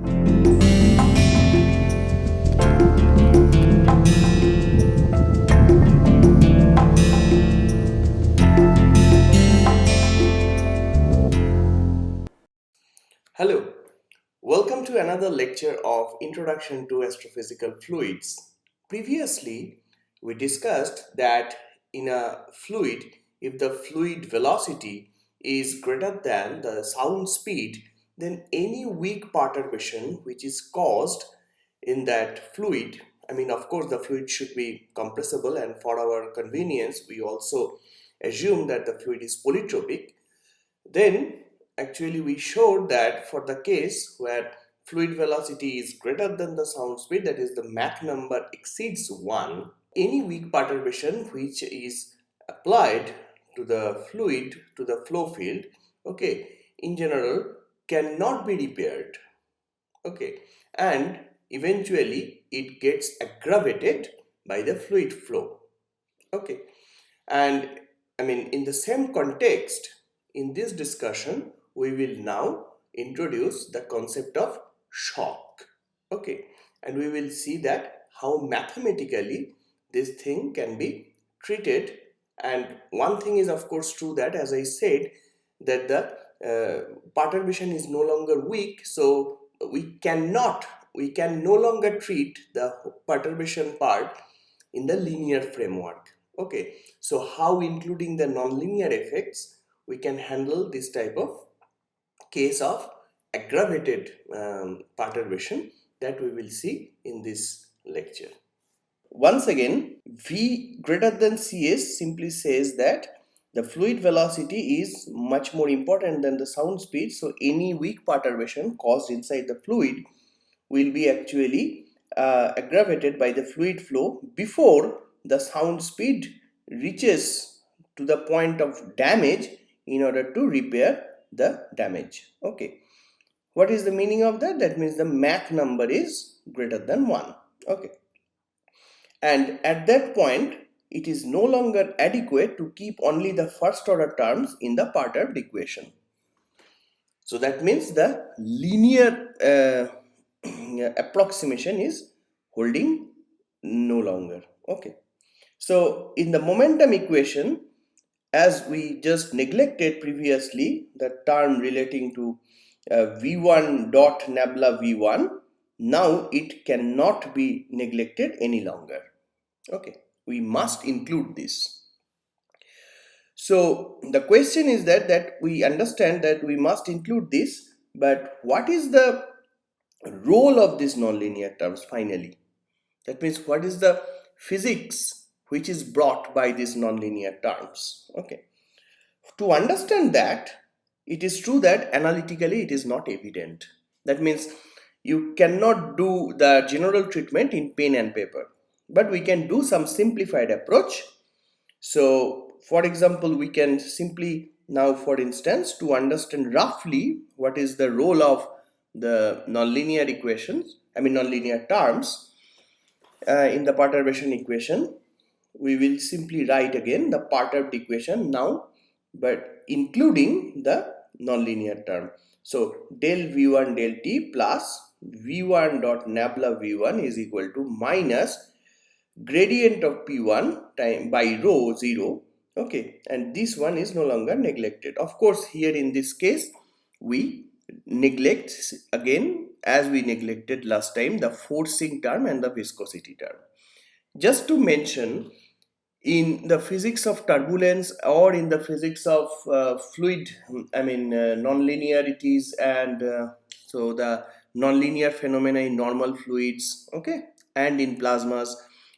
Hello, welcome to another lecture of Introduction to Astrophysical Fluids. Previously, we discussed that in a fluid, if the fluid velocity is greater than the sound speed, then any weak perturbation which is caused in that fluid, of course, the fluid should be compressible, and for our convenience, we also assume that the fluid is polytropic. Then actually we showed that for the case where fluid velocity is greater than the sound speed, that is the Mach number exceeds 1, any weak perturbation which is applied to the fluid, to the flow field, okay, in general cannot be repaired, okay, and eventually it gets aggravated by the fluid flow, okay. And in the same context, in this discussion, we will now introduce the concept of shock. Okay, and we will see that how mathematically this thing can be treated. And one thing is, of course, true that, as I said, that the perturbation is no longer weak, so we can no longer treat the perturbation part in the linear framework. Okay, so how, including the nonlinear effects, we can handle this type of case of aggravated perturbation, that we will see in this lecture. Once again, V greater than Cs simply says that the fluid velocity is much more important than the sound speed, so any weak perturbation caused inside the fluid will be actually aggravated by the fluid flow before the sound speed reaches to the point of damage in order to repair the damage. Okay, what is the meaning of that? That means the Mach number is greater than 1. Okay, and at that point it is no longer adequate to keep only the first order terms in the perturbed equation. So that means the linear approximation is holding no longer. Okay, so in the momentum equation, as we just neglected previously the term relating to v1 dot nabla v1, now it cannot be neglected any longer. Okay, we must include this. So the question is that we understand that we must include this, but what is the role of these nonlinear terms finally? That means what is the physics which is brought by these nonlinear terms? Okay, to understand that, it is true that analytically it is not evident. That means you cannot do the general treatment in pen and paper, but we can do some simplified approach. So for example, we can simply now, for instance, to understand roughly what is the role of the nonlinear equations, nonlinear terms in the perturbation equation, we will simply write again the perturbed equation now, but including the nonlinear term. So del v1 del t plus v1 dot nabla v1 is equal to minus gradient of p1 time by rho 0. Okay, and this one is no longer neglected. Of course, here in this case we neglect again, as we neglected last time, the forcing term and the viscosity term. Just to mention, in the physics of turbulence or in the physics of fluid, non-linearities, and so the nonlinear phenomena in normal fluids, okay, and in plasmas,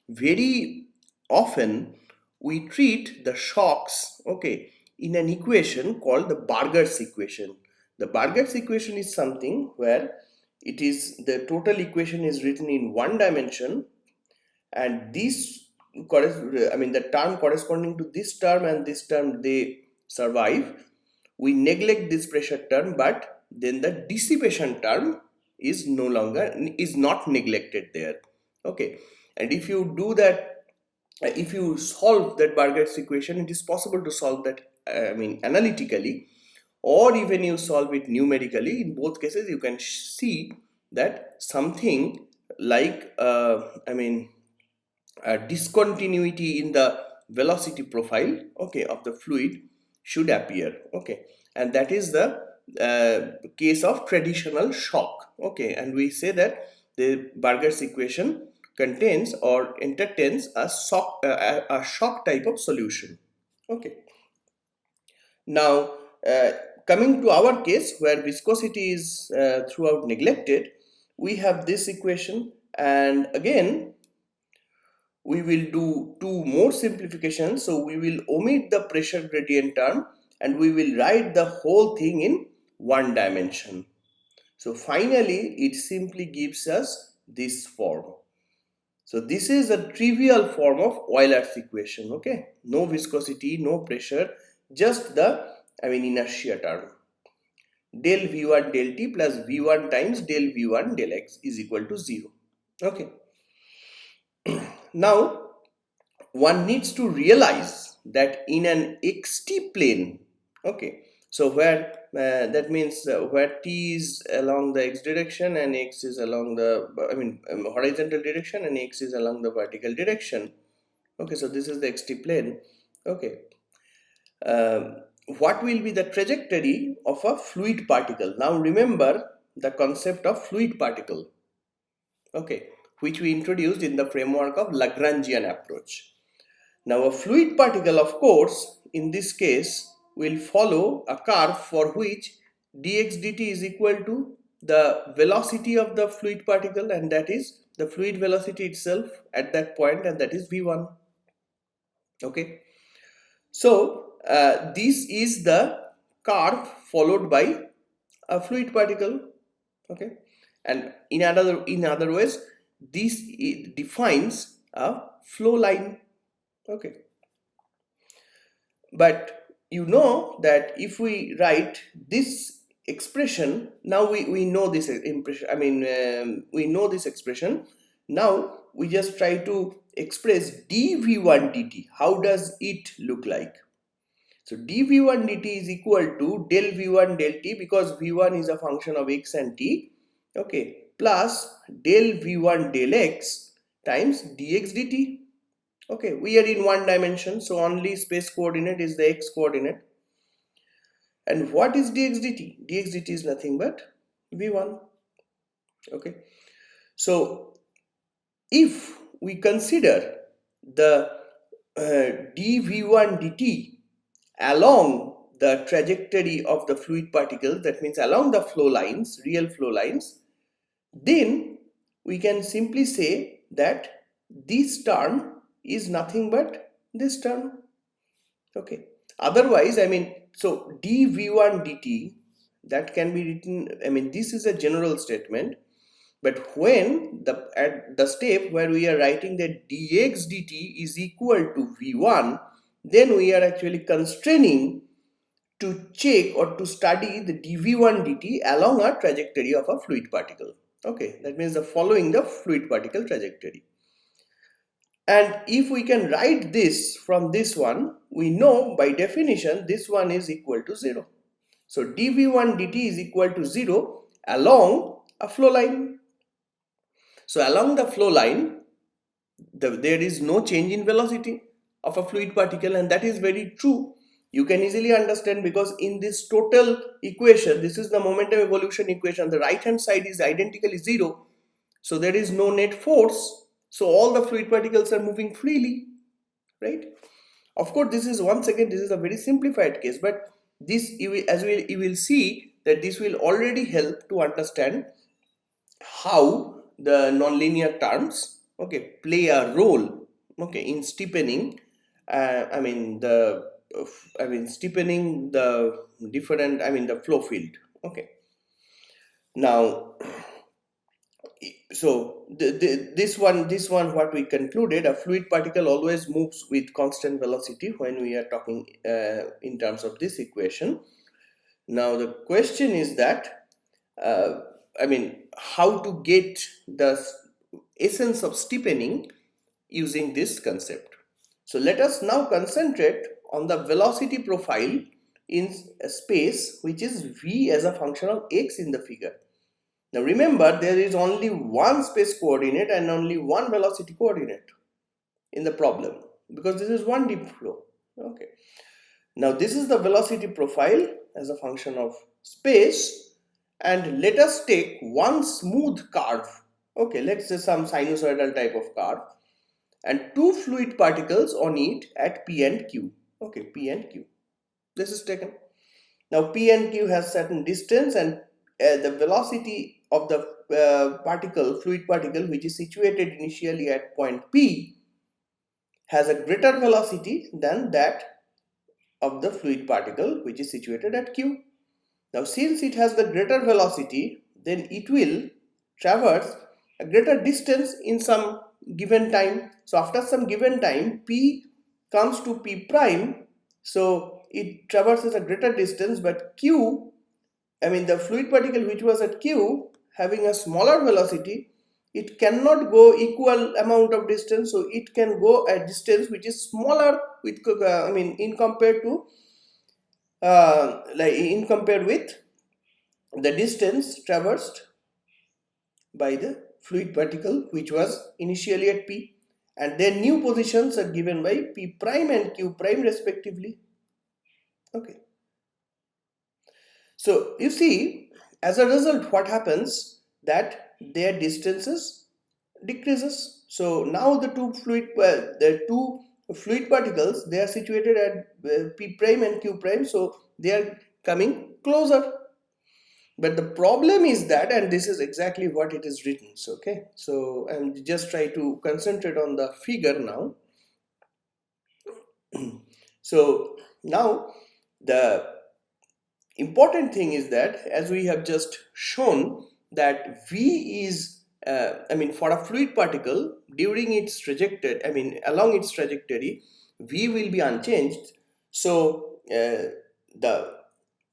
very often we treat the shocks, okay, in an equation called the Burger's equation. The Burger's equation is something where it is the total equation is written in one dimension, and this the term corresponding to this term and this term, they survive. We neglect this pressure term, but then the dissipation term is not neglected there. Okay, and if you do that, if you solve that Burger's equation, it is possible to solve that analytically, or even you solve it numerically. In both cases you can see that something like a discontinuity in the velocity profile, okay, of the fluid should appear, okay, and that is the case of traditional shock, okay, and we say that the Burger's equation contains or entertains a shock type of solution, okay. Now, coming to our case where viscosity is throughout neglected, we have this equation, and again we will do two more simplifications. So we will omit the pressure gradient term and we will write the whole thing in one dimension. So finally, it simply gives us this form. So this is a trivial form of Euler's equation, okay? No viscosity, no pressure, just the inertia term. Del V1 del T plus V1 times del V1 del X is equal to 0. Okay. Now, one needs to realize that in an xt plane, okay, so where that means where t is along the x direction and x is along the horizontal direction and x is along the vertical direction, okay, so this is the xt plane, okay. What will be the trajectory of a fluid particle? Now remember the concept of fluid particle, okay, which we introduced in the framework of Lagrangian approach. Now a fluid particle, of course, in this case will follow a curve for which dx dt is equal to the velocity of the fluid particle, and that is the fluid velocity itself at that point, and that is v1, okay. So this is the curve followed by a fluid particle, okay, and in other ways this defines a flow line, okay. But you know that if we write this expression, now we know this impression, we know this expression. Now we just try to express dv1 dt. How does it look like? So dv1 dt is equal to del v1 del t, because v1 is a function of x and t, okay, plus del v1 del x times dx dt. Okay, we are in one dimension, so only space coordinate is the x coordinate. And what is dx dt? Dx dt is nothing but v1. Okay, so if we consider the dv1 dt along the trajectory of the fluid particles, that means along the flow lines, real flow lines, then we can simply say that this term is nothing but this term, okay. Otherwise, so dv1 dt, that can be written, this is a general statement, but when at the step where we are writing that dx dt is equal to v1, then we are actually constraining to check or to study the dv1 dt along a trajectory of a fluid particle, okay. That means following the fluid particle trajectory. And if we can write this from this one, we know by definition this one is equal to 0. So dv1 dt is equal to 0 along a flow line. So along the flow line, there is no change in velocity of a fluid particle, and that is very true. You can easily understand, because in this total equation, this is the momentum evolution equation, the right hand side is identically 0. So there is no net force. So all the fluid particles are moving freely, right? Of course, this is once again, this is a very simplified case, but this you will see that this will already help to understand how the nonlinear terms, okay, play a role, okay, in steepening. Steepening the different, the flow field, okay. Now, so this one what we concluded, a fluid particle always moves with constant velocity when we are talking in terms of this equation. Now the question is that how to get the essence of steepening using this concept. So let us now concentrate on the velocity profile in a space which is v as a function of x in the figure. Now remember, there is only one space coordinate and only one velocity coordinate in the problem, because this is one deep flow. Okay. Now this is the velocity profile as a function of space, and let us take one smooth curve. Okay, let's say some sinusoidal type of curve, and two fluid particles on it at P and Q. Okay, P and Q. This is taken. Now P and Q has certain distance, and the velocity of the fluid particle, which is situated initially at point P, has a greater velocity than that of the fluid particle which is situated at Q. Now since it has the greater velocity, then it will traverse a greater distance in some given time. So after some given time, P comes to P prime, so it traverses a greater distance, but the fluid particle which was at Q having a smaller velocity, it cannot go equal amount of distance, so it can go a distance which is smaller with in compared to in compared with the distance traversed by the fluid particle which was initially at P, and their new positions are given by P prime and Q prime respectively. Okay, so you see, as a result, what happens that their distances decreases. So now the two fluid particles, they are situated at P prime and Q prime, so they are coming closer. But the problem is that, and this is exactly what it is written. So, okay, so I'm just try to concentrate on the figure now. So now the important thing is that, as we have just shown, that V is for a fluid particle during its trajectory, along its trajectory, V will be unchanged. So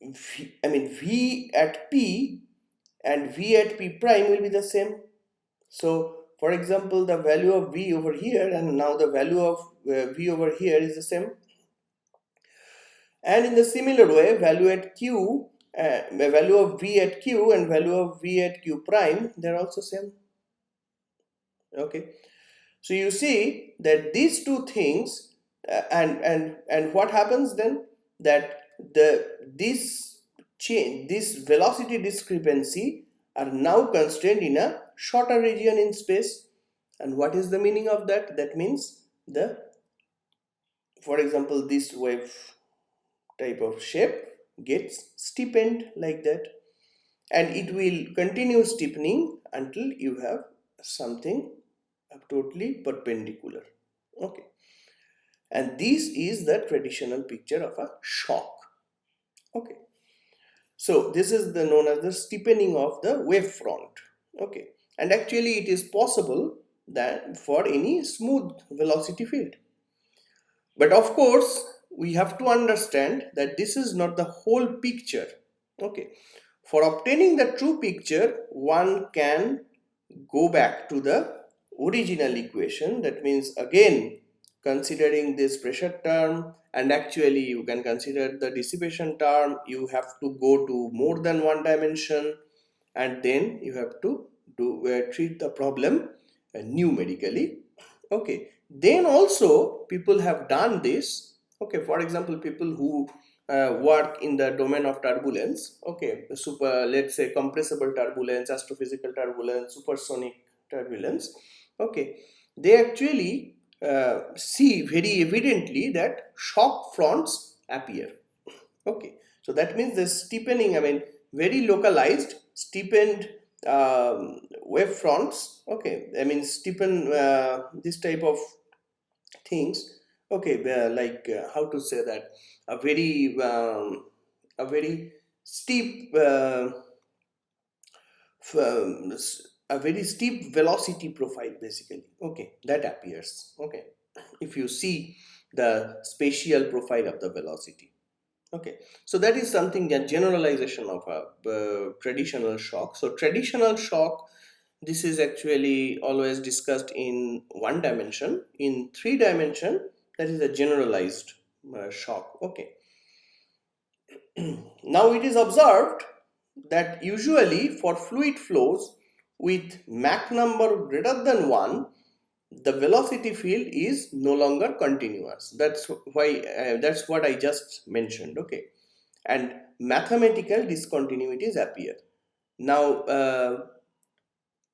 V at P and V at P prime will be the same. So for example, the value of V over here and now the value of V over here is the same. And in the similar way, value of V at Q and value of V at Q prime, they're also same. Okay, so you see that these two things and what happens then, that this velocity discrepancy are now constrained in a shorter region in space. And what is the meaning of that? That means for example, this wave type of shape gets steepened like that, and it will continue steepening until you have something totally perpendicular. Okay, and this is the traditional picture of a shock. Okay, so this is known as the steepening of the wave front. Okay, and actually it is possible that for any smooth velocity field. But of course, we have to understand that this is not the whole picture. Okay, for obtaining the true picture, one can go back to the original equation. That means, again, considering this pressure term, and actually you can consider the dissipation term, you have to go to more than one dimension, and then you have to treat the problem numerically. Okay, then also people have done this. Okay, for example, people who work in the domain of turbulence, okay, let's say compressible turbulence, astrophysical turbulence, supersonic turbulence, okay, they actually see very evidently that shock fronts appear. Okay, so that means the steepening, very localized steepened wave fronts. Okay, steepen this type of things. Okay, how to say that, a very steep a very steep velocity profile basically. Okay, that appears. Okay, if you see the spatial profile of the velocity. Okay, so that is something, a generalization of a traditional shock. So traditional shock, this is actually always discussed in one dimension. In three dimension, that is a generalized shock. Okay, now it is observed that usually for fluid flows with Mach number greater than 1, the velocity field is no longer continuous. That's why that's what I just mentioned. Okay, and mathematical discontinuities appear. Now,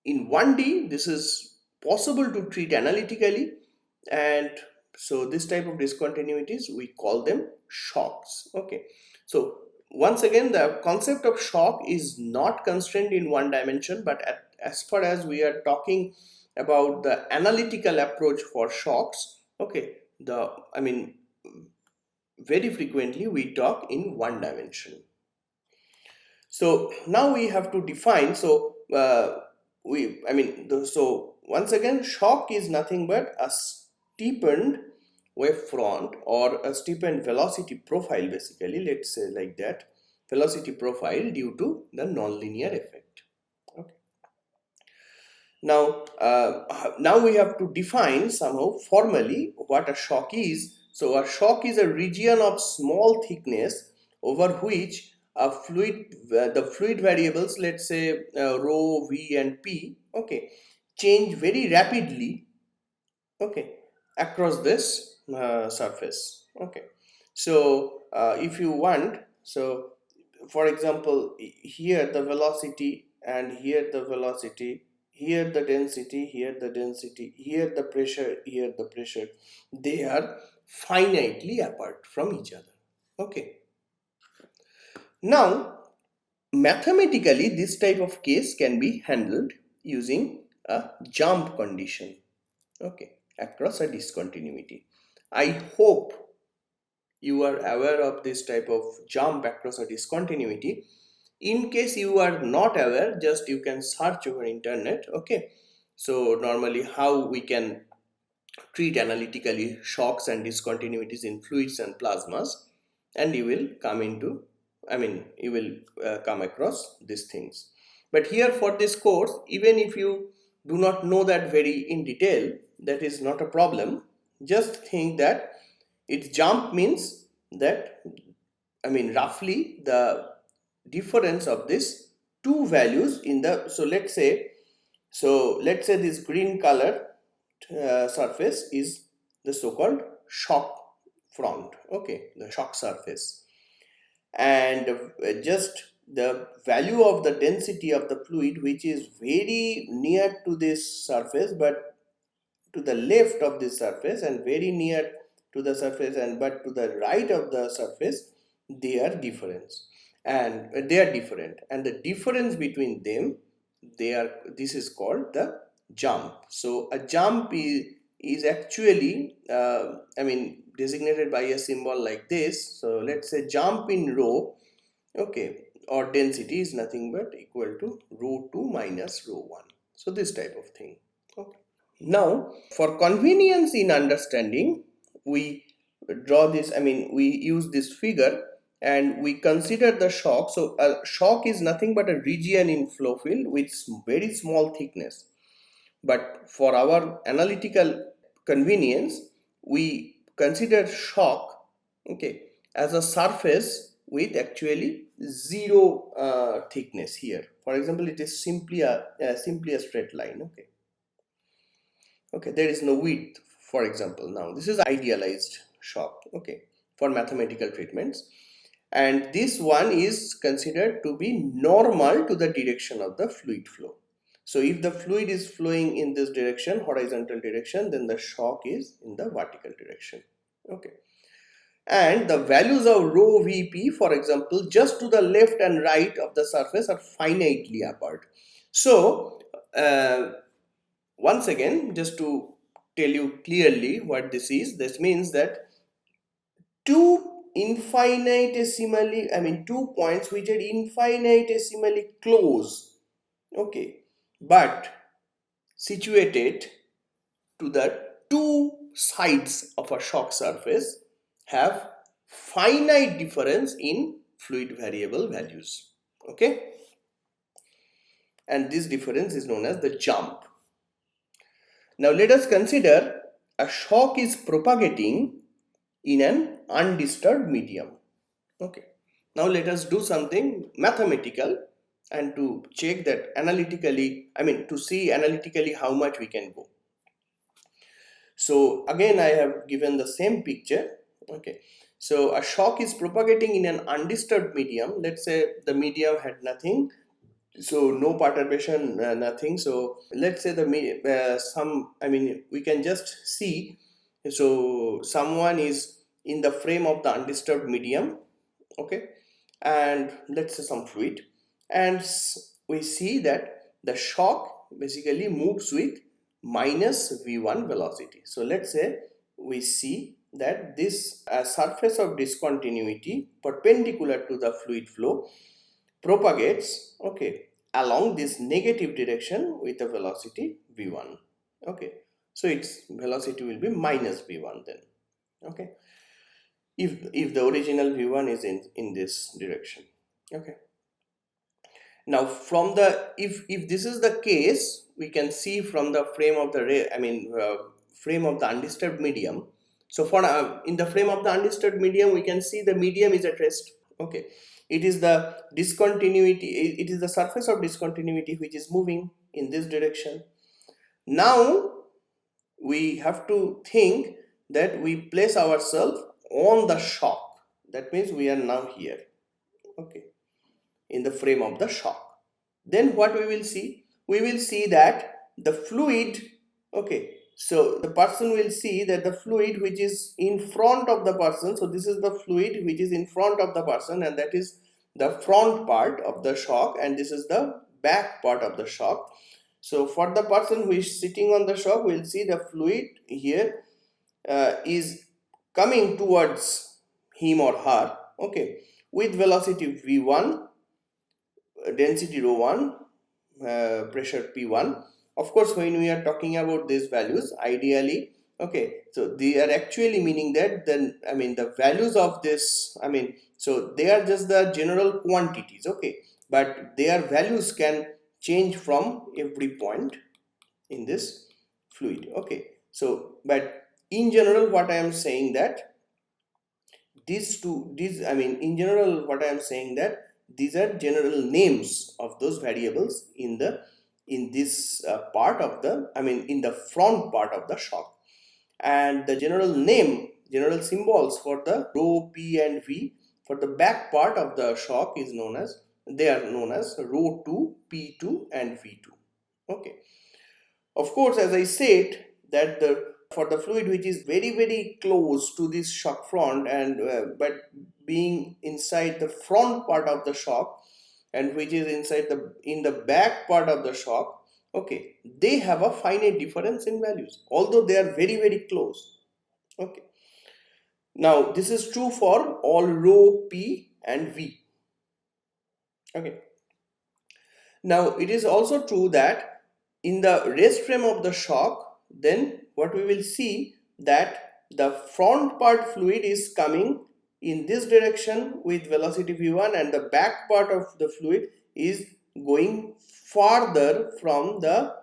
in 1D, this is possible to treat analytically, and so this type of discontinuities we call them shocks. Okay, so once again, the concept of shock is not constrained in one dimension, but as far as we are talking about the analytical approach for shocks, okay, very frequently we talk in one dimension. So now we have to define. So so once again, shock is nothing but a steepened wavefront or a steepened velocity profile, basically, let's say like that, velocity profile due to the nonlinear effect. Okay. Now we have to define somehow formally what a shock is. So a shock is a region of small thickness over which the fluid variables, let's say rho, v, and p, okay, change very rapidly, okay, across this surface. Okay, so if you want, so for example, here the velocity and here the velocity, here the density, here the density, here the pressure, here the pressure, they are finitely apart from each other. Okay, now mathematically this type of case can be handled using a jump condition, okay, across a discontinuity. I hope you are aware of this type of jump across a discontinuity. In case you are not aware, just you can search over internet. Okay, so normally how we can treat analytically shocks and discontinuities in fluids and plasmas, and you will come into, you will come across these things. But here for this course, even if you do not know that very in detail, that is not a problem. Just think that its jump means that, roughly the difference of this two values in the, let's say this green color surface is the so-called shock front, okay, the shock surface, and just the value of the density of the fluid, which is very near to this surface but to the left of this surface, and very near to the surface and but to the right of the surface, they are different, and the difference between them, this is called the jump. So a jump is actually designated by a symbol like this. So let's say jump in rho, okay, or density is nothing but equal to rho 2 minus rho 1. So this type of thing. Okay. Now, for convenience in understanding, we draw this, we use this figure and we consider the shock. So a shock is nothing but a region in flow field with very small thickness. But for our analytical convenience, we consider shock, okay, as a surface with actually zero thickness here. For example, it is simply a straight line. Okay. Okay, there is no width, for example. Now this is idealized shock, okay, for mathematical treatments, and this one is considered to be normal to the direction of the fluid flow. So if the fluid is flowing in this direction, horizontal direction, then the shock is in the vertical direction. Okay, and the values of rho vp, for example, just to the left and right of the surface are finitely apart. So once again, just to tell you clearly what this is, this means that two infinitesimally, two points which are infinitesimally close, okay, but situated to the two sides of a shock surface have finite difference in fluid variable values, okay, and this difference is known as the jump. Now let us consider a shock is propagating in an undisturbed medium. Okay. Now let us do something mathematical and to check that analytically, to see analytically how much we can go. So again, I have given the same picture. Okay, so a shock is propagating in an undisturbed medium. Let's say the medium had nothing, so no perturbation, nothing. So let's say we can just see. So someone is in the frame of the undisturbed medium, okay, and let's say some fluid, and we see that the shock basically moves with minus v1 velocity. So let's say we see that this surface of discontinuity perpendicular to the fluid flow propagates, okay, along this negative direction with a velocity v1. Okay, so its velocity will be minus v1 then. Okay, if the original v1 is in this direction. Okay, now from the if this is the case, we can see from the frame of the frame of the undisturbed medium. So for in the frame of the undisturbed medium, we can see the medium is at rest. Okay, it is the discontinuity, it is the surface of discontinuity which is moving in this direction. Now we have to think that we place ourselves on the shock. That means we are now here, okay, in the frame of the shock. Then what we will see? We will see that the fluid, okay, so the person will see that the fluid which is in front of the person, so this is the fluid which is in front of the person, and that is the front part of the shock, and this is the back part of the shock. So for the person who is sitting on the shock, we'll see the fluid here is coming towards him or her, okay, with velocity v1, density rho1, pressure p1. Of course, when we are talking about these values, ideally, okay, so they are actually meaning that then the values of this, so they are just the general quantities, okay, but their values can change from every point in this fluid. Okay, so but in general, what I am saying that in general, what I am saying that these are general names of those variables in this part of the in the front part of the shock, and the general symbols for the rho, p and v for the back part of the shock is known as, they are known as rho 2, p2 and v2. Okay, of course, as I said that for the fluid which is very close to this shock front, and but being inside the front part of the shock, and which is in the back part of the shock, okay, they have a finite difference in values, although they are very close. Okay, now this is true for all rho, p and v. Okay, now it is also true that in the rest frame of the shock, then what we will see that the front part fluid is coming in this direction with velocity v1, and the back part of the fluid is going farther from the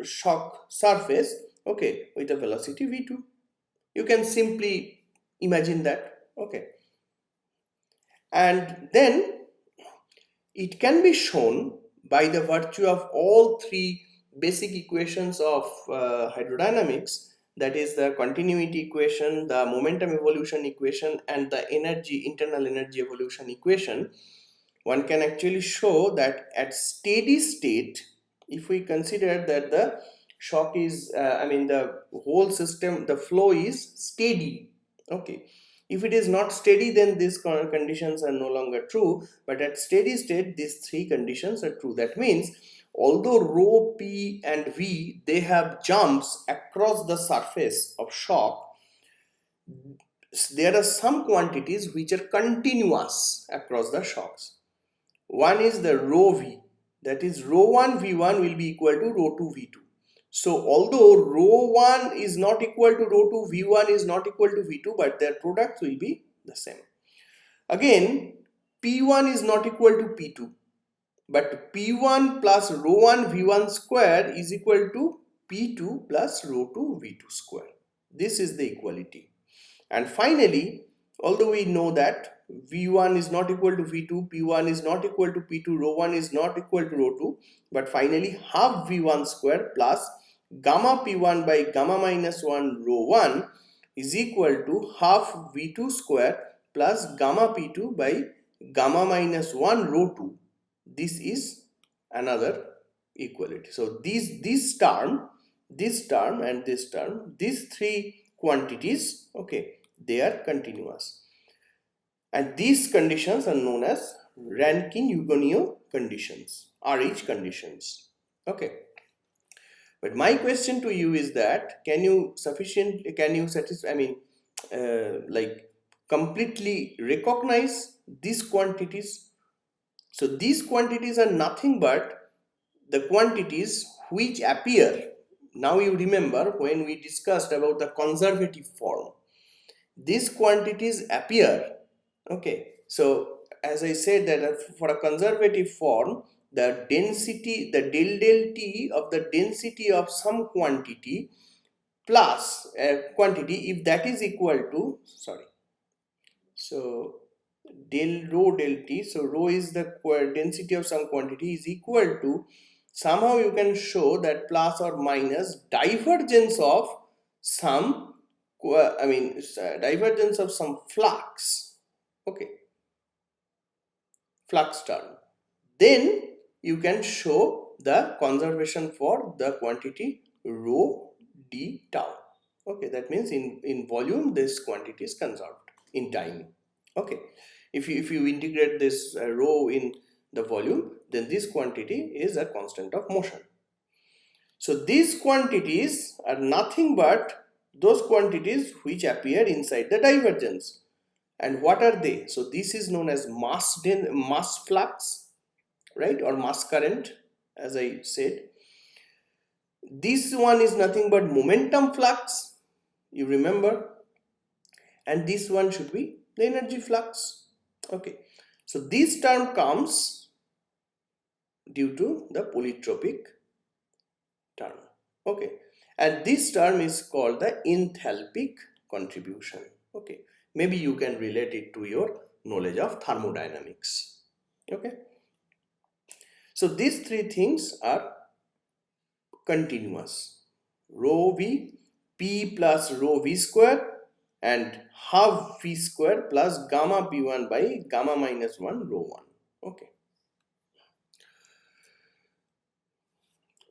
shock surface, okay, with a velocity v2. You can simply imagine that. Okay, and then it can be shown by the virtue of all three basic equations of hydrodynamics, that is the continuity equation, the momentum evolution equation, and the internal energy evolution equation. One can actually show that at steady state, if we consider that the shock is the whole system, the flow is steady, okay, if it is not steady, then these conditions are no longer true, but at steady state these three conditions are true. That means although rho, p and v, they have jumps across the surface of shock, there are some quantities which are continuous across the shocks. One is the rho v, that is rho 1 v1 will be equal to rho 2 v2. So although rho 1 is not equal to rho 2 v1 is not equal to v2, but their products will be the same. Again, p1 is not equal to p2, but p1 plus rho 1 v1 square is equal to p2 plus rho 2 v2 square. This is the equality. And finally, although we know that V1 is not equal to V2, P1 is not equal to P2, rho 1 is not equal to rho 2, but finally half V1 square plus gamma P1 by gamma minus 1 rho 1 is equal to half V2 square plus gamma P2 by gamma minus 1 rho 2. This is another equality. So this term and this term, these three quantities, okay, they are continuous. And these conditions are known as Rankine-Hugoniot conditions, RH conditions. Okay. But my question to you is that like completely recognize these quantities? So these quantities are nothing but the quantities which appear. Now you remember when we discussed about the conservative form. These quantities appear. Okay, so as I said that for a conservative form, the density, the del t of the density of some quantity plus a quantity, if that is equal to, so del t, so rho is the density of some quantity, is equal to, somehow you can show that plus or minus divergence of some divergence of some flux, okay, flux term. Then you can show the conservation for the quantity rho d tau. Okay, that means in volume this quantity is conserved in time. Okay, if you integrate this rho in the volume, then this quantity is a constant of motion. So these quantities are nothing but those quantities which appear inside the divergence. And what are they? So this is known as mass flux, right, or mass current, as I said. This one is nothing but momentum flux, you remember, and this one should be the energy flux. Okay, so this term comes due to the polytropic term. Okay, and this term is called the enthalpic contribution. Okay, maybe you can relate it to your knowledge of thermodynamics. Okay, so these three things are continuous. Rho v, p plus rho v square, and half v square plus gamma p1 by gamma minus 1 rho 1. Okay,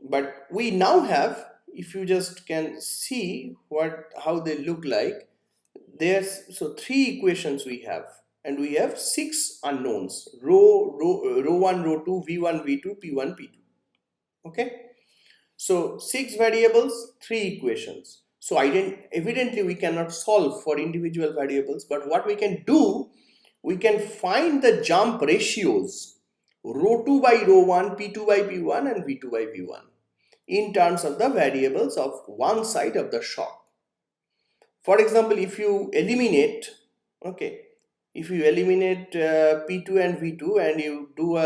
but we now have, if you just can see how they look like, there's so three equations we have, and we have six unknowns: rho 1, rho 2, v1, v2, p1, p2. Okay, so six variables, three equations. So evidently we cannot solve for individual variables, but what we can do, we can find the jump ratios, rho 2 by rho 1, p2 by p1, and v2 by v1, in terms of the variables of one side of the shock. For example, if you eliminate, okay, if you eliminate p2 and v2 and you do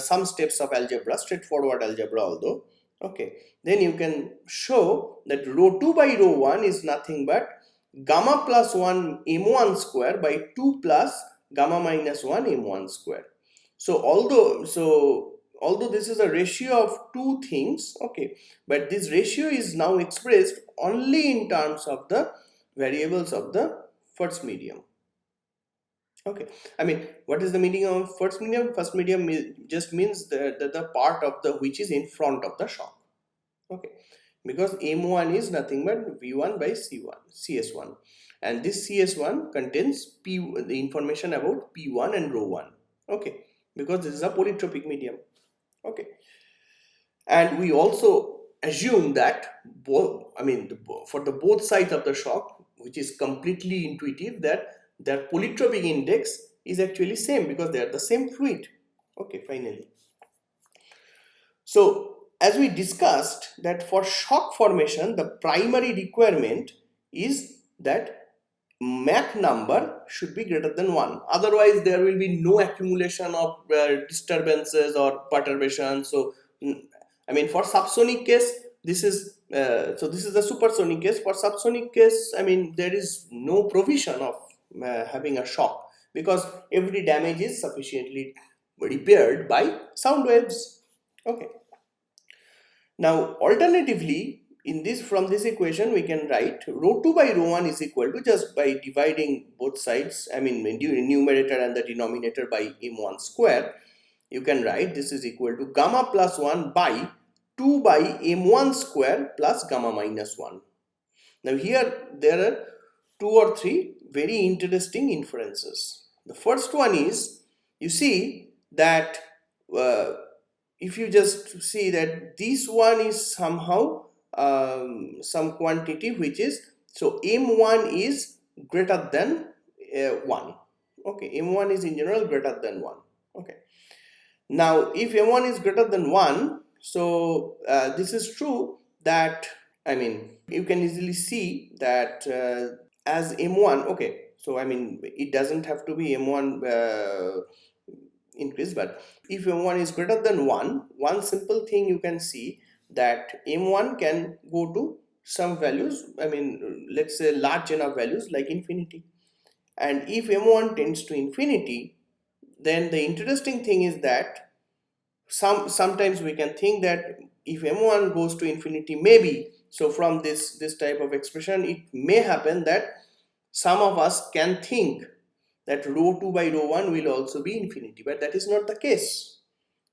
some steps of algebra, straightforward algebra although, okay, then you can show that rho 2 by rho 1 is nothing but gamma plus 1 m1 square by 2 plus gamma minus 1 m1 square. So although this is a ratio of two things, okay, but this ratio is now expressed only in terms of the variables of the first medium. Okay, I mean, what is the meaning of first medium? First medium just means the part of the which is in front of the shock. Okay, because m1 is nothing but v1 by cs1, and this cs1 contains the information about p1 and rho 1. Okay, because this is a polytropic medium. Okay, and we also assume that for the both sides of the shock, which is completely intuitive, that their polytropic index is actually same because they are the same fluid. Okay, finally, so as we discussed that for shock formation, the primary requirement is that Mach number should be greater than 1. Otherwise, there will be no accumulation of disturbances or perturbations. So, I mean, for subsonic case, this is this is the supersonic case. For subsonic case, I mean, there is no provision of having a shock, because every damage is sufficiently repaired by sound waves. Okay. Now alternatively, in this, from this equation we can write rho2 by rho1 is equal to, just by dividing both sides, I mean numerator and the denominator by m1 square, you can write this is equal to gamma plus 1 by 2 by m1 square plus gamma minus 1. Now here there are 2 or 3 very interesting inferences. The first one is, you see that if you just see that this one is somehow some quantity which is, so m1 is greater than 1. Okay, m1 is in general greater than 1. Okay. Now if m1 is greater than 1, so this is true that, I mean, you can easily see that as m1, okay, so I mean it doesn't have to be m1 increase, but if m1 is greater than 1, one simple thing you can see that m1 can go to some values, I mean let's say large enough values like infinity. And if m1 tends to infinity, then the interesting thing is that sometimes we can think that if m1 goes to infinity, maybe, so from this type of expression it may happen that some of us can think that rho2 by rho1 will also be infinity, but that is not the case,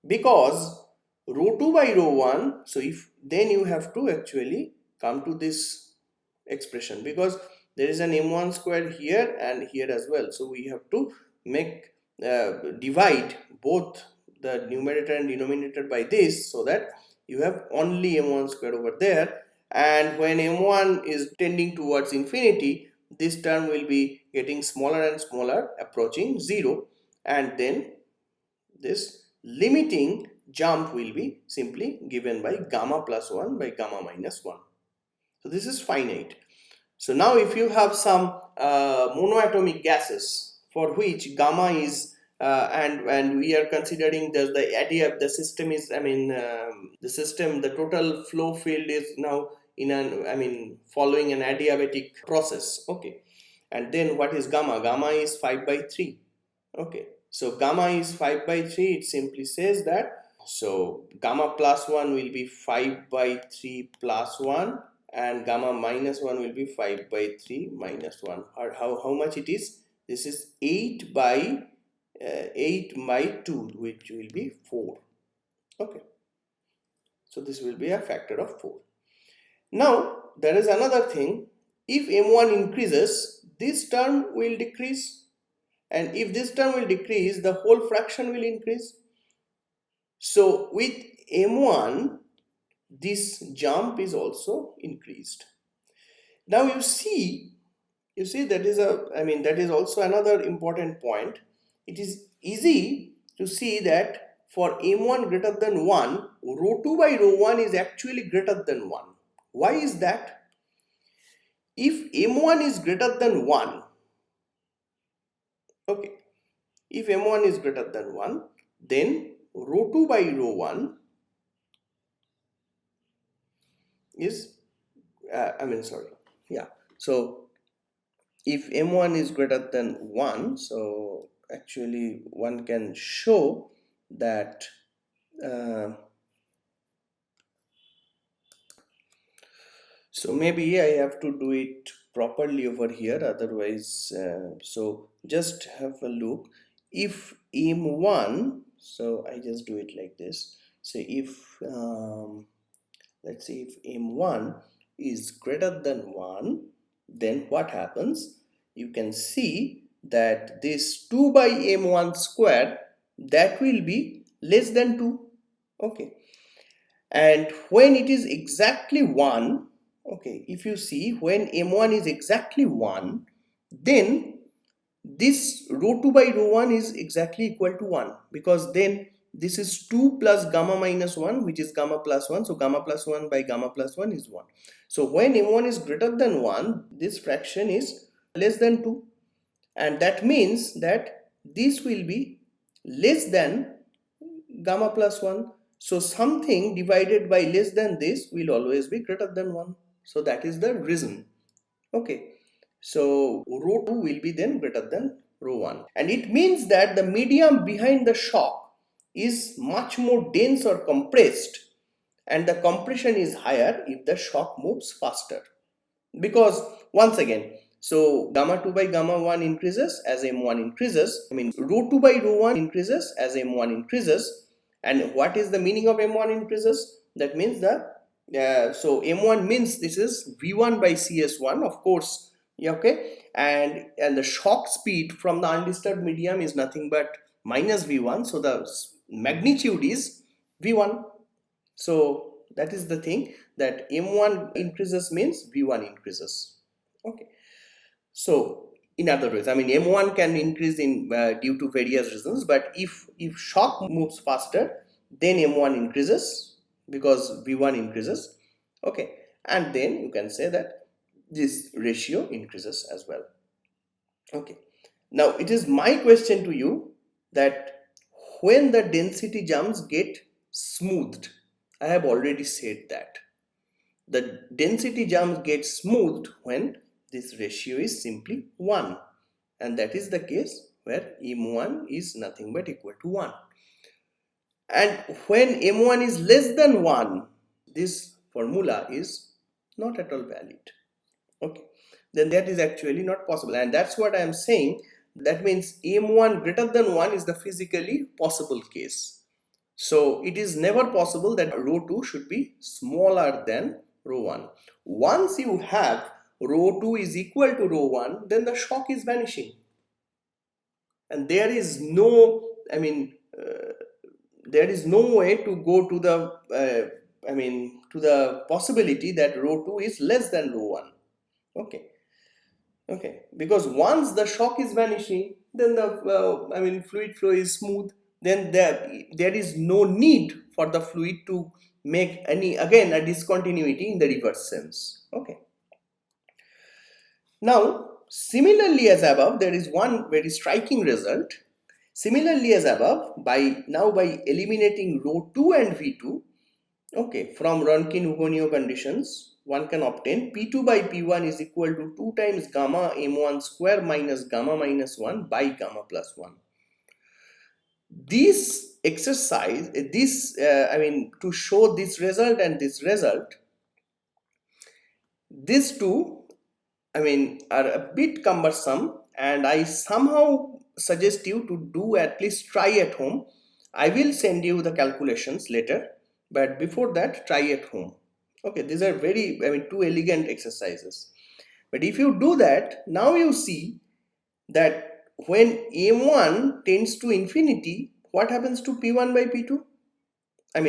because rho2 by rho1, so if then you have to actually come to this expression, because there is an m1 square here and here as well, so we have to make divide both the numerator and denominator by this, so that you have only m1 square over there, and when m1 is tending towards infinity, this term will be getting smaller and smaller, approaching 0, and then this limiting jump will be simply given by gamma plus 1 by gamma minus 1. So this is finite. So now if you have some monoatomic gases for which gamma is and we are considering the system is, I mean the total flow field is now in an, I mean following an adiabatic process. Okay, and then what is gamma? Gamma is 5 by 3. Okay, so gamma is 5 by 3. It simply says that, so gamma plus 1 will be 5 by 3 plus 1, and gamma minus 1 will be 5 by 3 minus 1. Or how much it is? This is 8 by 2, which will be 4. Okay, so this will be a factor of 4. Now there is another thing. If m1 increases, this term will decrease, and if this term will decrease, the whole fraction will increase. So with m1, this jump is also increased. Now you see that is that is also another important point. It is easy to see that for m1 greater than 1, rho2 by rho1 is actually greater than 1. Why is that? If m1 is greater than 1, okay, if m1 is greater than 1, then rho2 by rho1 is so if m1 is greater than 1, so actually one can show that so maybe I have to do it properly over here, otherwise so just have a look. If m1, so I just do it like this. So if let's see, if m1 is greater than 1, then what happens? You can see that this 2 by m1 square, that will be less than 2. Okay, and when it is exactly 1, okay, if you see when m1 is exactly 1, then this rho2 by rho1 is exactly equal to 1, because then this is 2 plus gamma minus 1, which is gamma plus 1, so gamma plus 1 by gamma plus 1 is 1. So when m1 is greater than 1, this fraction is less than 2, and that means that this will be less than gamma plus 1. So something divided by less than this will always be greater than 1. So that is the reason. Okay, so rho2 will be then greater than ρ1, and it means that the medium behind the shock is much more dense or compressed, and the compression is higher if the shock moves faster. Because once again, so gamma 2 by gamma 1 increases as m1 increases, rho2 by rho1 increases as m1 increases. And what is the meaning of m1 increases? That means the so m1 means this is v1 by cs1, of course. Yeah, okay, and the shock speed from the undisturbed medium is nothing but minus v1, so the magnitude is v1. So that is the thing, that m1 increases means v1 increases. Okay, so in other words, m1 can increase in due to various reasons, but if shock moves faster, then m1 increases because v1 increases. Okay, and then you can say that this ratio increases as well. Okay, now it is my question to you that when the density jumps get smoothed, I have already said that the density jumps get smoothed when this ratio is simply 1, and that is the case where m1 is nothing but equal to 1. And when m1 is less than 1, this formula is not at all valid. Okay, then that is actually not possible, and that's what I am saying. That means m1 greater than 1 is the physically possible case. So it is never possible that rho2 should be smaller than rho1. Once you have rho2 is equal to rho1, then the shock is vanishing, and there is no, there is no way to go to the to the possibility that rho2 is less than rho1. Okay, because once the shock is vanishing, then the fluid flow is smooth. Then there is no need for the fluid to make again a discontinuity in the reverse sense. Okay. Now, similarly as above, there is one very striking result. Similarly as above, by eliminating rho2 and v2, okay, from Rankine-Hugoniot conditions, one can obtain P2 by P1 is equal to 2 times gamma m1 square minus gamma minus 1 by gamma plus 1. This exercise, to show this result and this result, these two, are a bit cumbersome, and I somehow suggest you to do at least try at home. I will send you the calculations later, but before that, try at home. Okay, these are very, two elegant exercises. But if you do that, now you see that when m1 tends to infinity, what happens to p1 by p2? I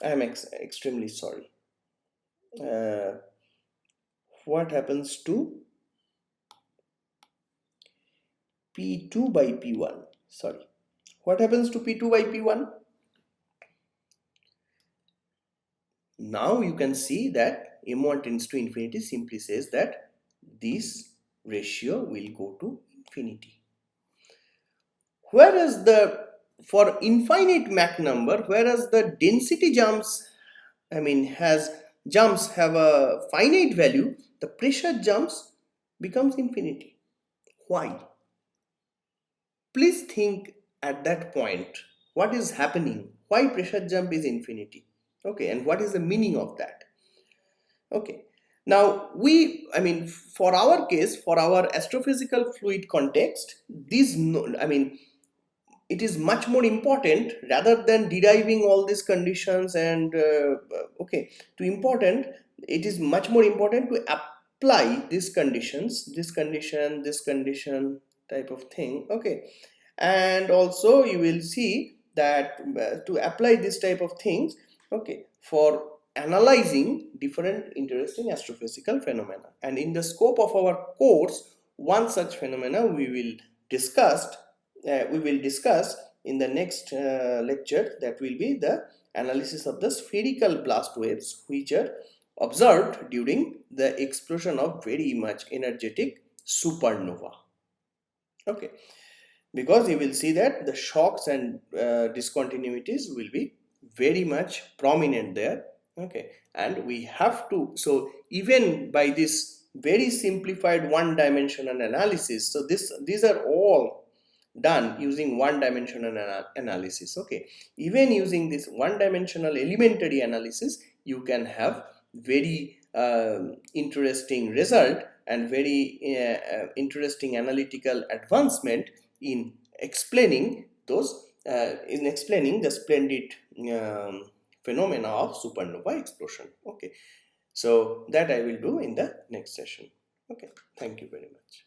am extremely sorry. What happens to p2 by p1? Sorry. What happens to p2 by p1? Now you can see that m1 tends to infinity simply says that this ratio will go to infinity. Whereas for infinite Mach number, whereas the density jumps, have a finite value, the pressure jumps becomes infinity. Why? Please think at that point, what is happening? Why pressure jump is infinity? Okay, and what is the meaning of that? Okay, now for our case, for our astrophysical fluid context, it is much more important, rather than deriving all these conditions and it is much more important to apply these conditions, this condition type of thing. Okay, and also you will see that to apply this type of things, okay, for analyzing different interesting astrophysical phenomena. And in the scope of our course, one such phenomena we will discuss in the next lecture, that will be the analysis of the spherical blast waves which are observed during the explosion of very much energetic supernova. Okay, because you will see that the shocks and discontinuities will be very much prominent there. Okay, and we have to, so even by this very simplified one-dimensional analysis, so these are all done using one-dimensional analysis. Okay, even using this one-dimensional elementary analysis, you can have very interesting result and very interesting analytical advancement in explaining the splendid phenomena of supernova explosion. Okay, so that I will do in the next session. Okay, thank you very much.